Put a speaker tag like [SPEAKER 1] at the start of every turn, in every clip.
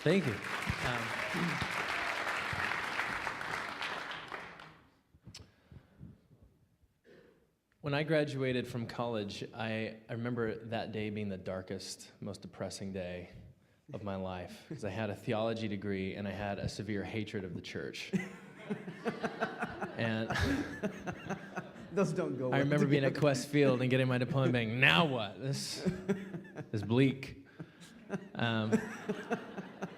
[SPEAKER 1] Thank you. When I graduated from college, I remember that day being the darkest, most depressing day of my life, because I had a theology degree and I had a severe hatred of the church. And
[SPEAKER 2] those don't go well
[SPEAKER 1] I remember being
[SPEAKER 2] together.
[SPEAKER 1] at Quest Field and getting my diploma and being, now what? This is bleak.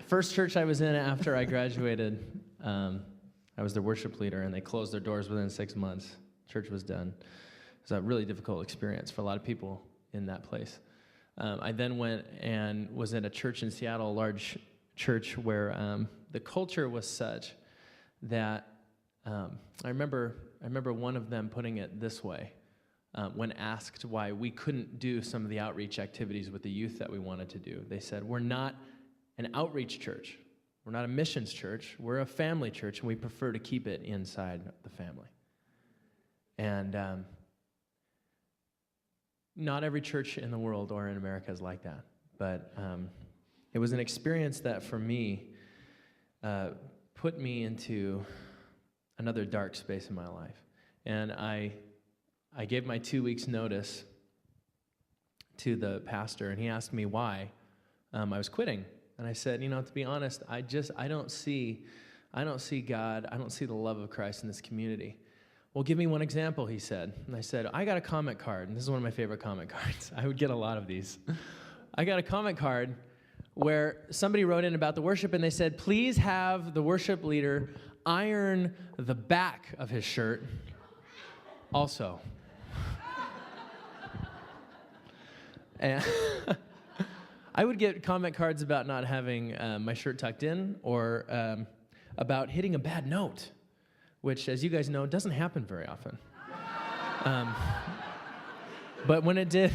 [SPEAKER 1] First church I was in after I graduated, I was their worship leader, and they closed their doors within 6 months. Church was done. It was a really difficult experience for a lot of people in that place. I then went and was at a church in Seattle, a large church where the culture was such that I remember one of them putting it this way when asked why we couldn't do some of the outreach activities with the youth that we wanted to do. They said, we're not an outreach church. We're not a missions church. We're a family church, and we prefer to keep it inside the family. And not every church in the world or in America is like that. But it was an experience that, for me, put me into another dark space in my life. And I gave my 2 weeks notice to the pastor, and he asked me why I was quitting. And I said, to be honest, I don't see God, I don't see the love of Christ in this community. Well, give me one example, he said. And I said, I got a comment card, and this is one of my favorite comment cards. I would get a lot of these. I got a comment card where somebody wrote in about the worship, and they said, please have the worship leader iron the back of his shirt also. And I would get comment cards about not having my shirt tucked in, or about hitting a bad note, which, as you guys know, doesn't happen very often. But when it did,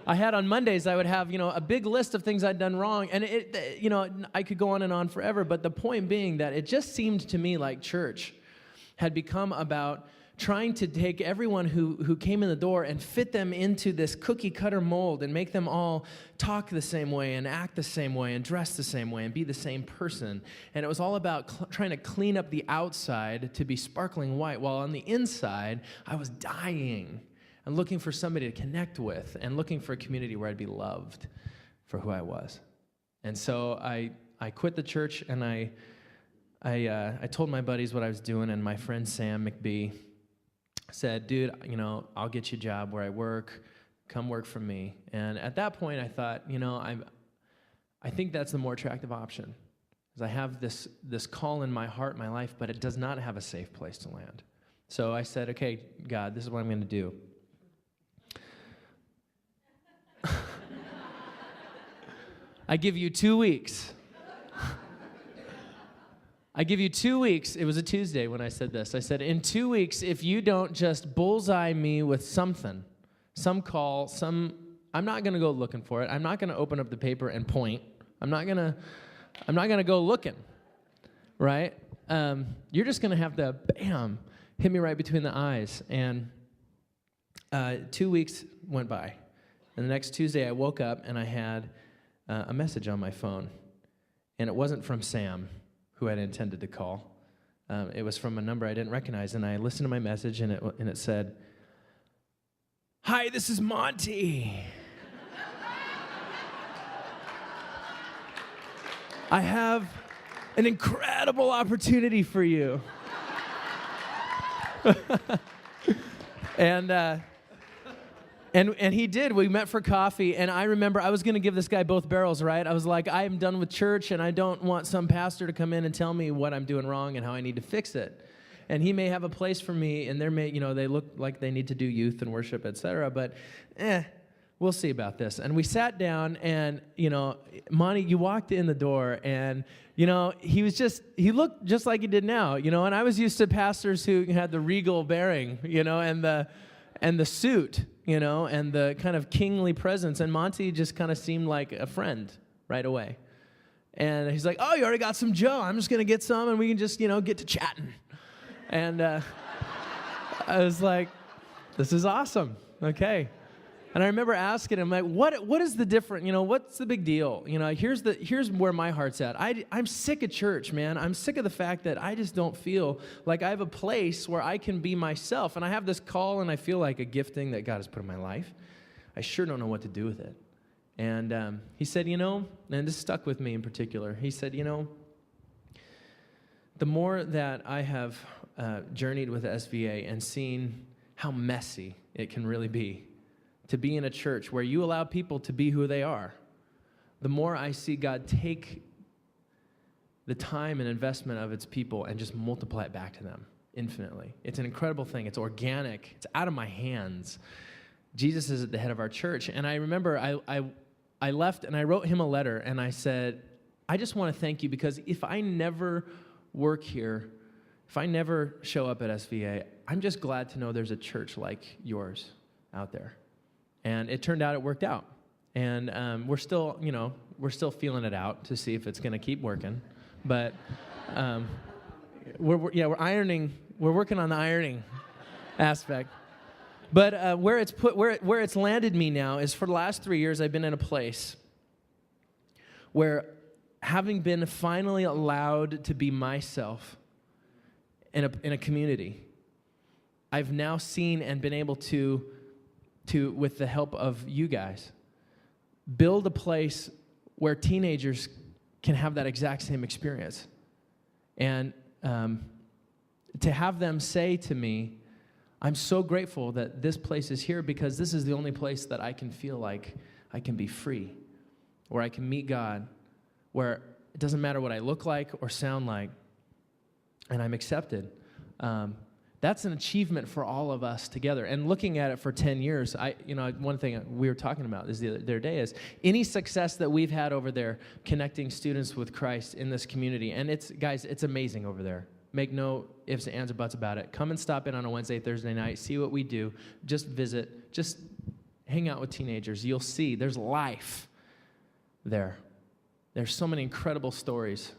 [SPEAKER 1] I had on Mondays, I would have, a big list of things I'd done wrong, and I could go on and on forever, but the point being that it just seemed to me like church had become about trying to take everyone who came in the door and fit them into this cookie-cutter mold and make them all talk the same way and act the same way and dress the same way and be the same person. And it was all about trying to clean up the outside to be sparkling white, while on the inside, I was dying and looking for somebody to connect with and looking for a community where I'd be loved for who I was. And so I quit the church, and I told my buddies what I was doing, and my friend Sam McBee said, dude, I'll get you a job where I work. Come work for me. And at that point, I thought, I think that's the more attractive option, because I have this call in my heart, my life, but it does not have a safe place to land. So I said, okay, God, this is what I'm going to do. I give you 2 weeks. I give you 2 weeks. It was a Tuesday when I said this. I said, in 2 weeks, if you don't just bullseye me with something, some call, I'm not going to go looking for it. I'm not going to open up the paper and point. I'm not going to go looking, right? You're just going to have to, bam, hit me right between the eyes. And 2 weeks went by. And the next Tuesday, I woke up, and I had a message on my phone. And it wasn't from Sam, who I'd intended to call. It was from a number I didn't recognize, and I listened to my message, and it said, "Hi, this is Monty. I have an incredible opportunity for you." And he did. We met for coffee, and I remember I was going to give this guy both barrels, right? I was like, I am done with church, and I don't want some pastor to come in and tell me what I'm doing wrong and how I need to fix it. And he may have a place for me, and they look like they need to do youth and worship, etc. But, we'll see about this. And we sat down, and, Monty, you walked in the door, and, he looked just like he did now, and I was used to pastors who had the regal bearing, and the suit, and the kind of kingly presence. And Monty just kind of seemed like a friend right away. And he's like, "Oh, you already got some Joe. I'm just going to get some, and we can just, get to chatting." And I was like, this is awesome. Okay. And I remember asking him, like, what is the difference? What's the big deal? Here's where my heart's at. I'm sick of church, man. I'm sick of the fact that I just don't feel like I have a place where I can be myself. And I have this call, and I feel like a gifting that God has put in my life. I sure don't know what to do with it. And he said, and this stuck with me in particular. He said, the more that I have journeyed with SVA and seen how messy it can really be to be in a church where you allow people to be who they are, the more I see God take the time and investment of its people and just multiply it back to them infinitely. It's an incredible thing. It's organic. It's out of my hands. Jesus is at the head of our church. And I remember I left and I wrote him a letter and I said, I just want to thank you because if I never work here, if I never show up at SVA, I'm just glad to know there's a church like yours out there. And it turned out it worked out. And we're still feeling it out to see if it's going to keep working. But we're working on the ironing aspect. But where it's landed me now is for the last 3 years I've been in a place where, having been finally allowed to be myself in a community, I've now seen and been able to, with the help of you guys, build a place where teenagers can have that exact same experience. And to have them say to me, I'm so grateful that this place is here because this is the only place that I can feel like I can be free, where I can meet God, where it doesn't matter what I look like or sound like, and I'm accepted. That's an achievement for all of us together. And looking at it for 10 years, one thing we were talking about is the other day is any success that we've had over there connecting students with Christ in this community, and it's amazing over there. Make no ifs, ands, or buts about it. Come and stop in on a Wednesday, Thursday night, see what we do. Just visit, just hang out with teenagers. You'll see there's life there. There's so many incredible stories.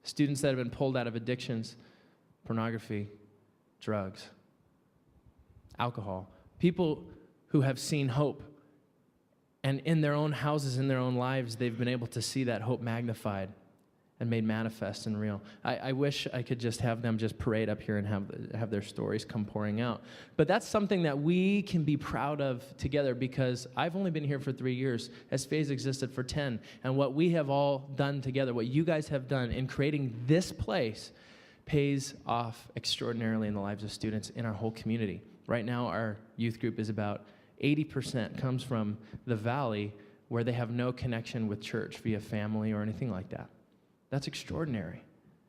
[SPEAKER 1] Students that have been pulled out of addictions, pornography, drugs, alcohol. People who have seen hope. And in their own houses, in their own lives, they've been able to see that hope magnified and made manifest and real. I wish I could just have them just parade up here and have their stories come pouring out. But that's something that we can be proud of together because I've only been here for 3 years. SVA's existed for 10. And what we have all done together, what you guys have done in creating this place, pays off extraordinarily in the lives of students in our whole community. Right now, our youth group is about 80% comes from the valley where they have no connection with church via family or anything like that. That's extraordinary,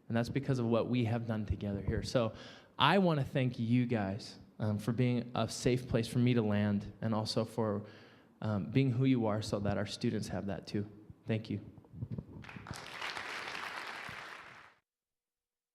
[SPEAKER 1] and that's because of what we have done together here. So I want to thank you guys for being a safe place for me to land and also for being who you are so that our students have that too. Thank you.